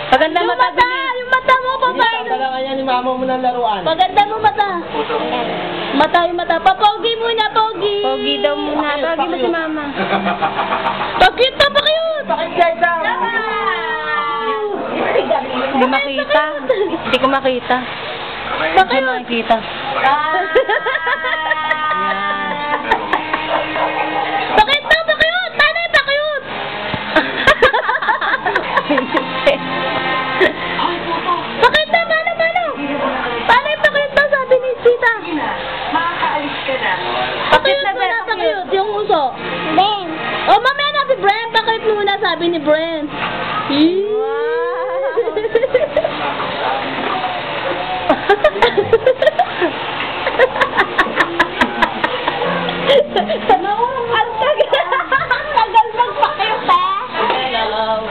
Paganda mata, yung mata mo, babae. Talaga yan ni mama mo ng laruan. Paganda mo mata. Mata yung mata. Papogi muna, pogi. Pogi daw muna. Pogi mo si mama. Pakit pa, pakit. Bakit guys daw? Hindi makita. Hindi ko makita. Hindi ko makikita. Pakit pa, pakit. Tanay, pakit. Pakit na, mano. Tanay, pakit pa, sabi ni Tita. Makakaalis ka na. Pakit muna, pakit. Yung uso. Ben. Oh, mamaya na si Brent. Pakit muna, sabi ni Brent. Tagal magpakit, eh. Hello.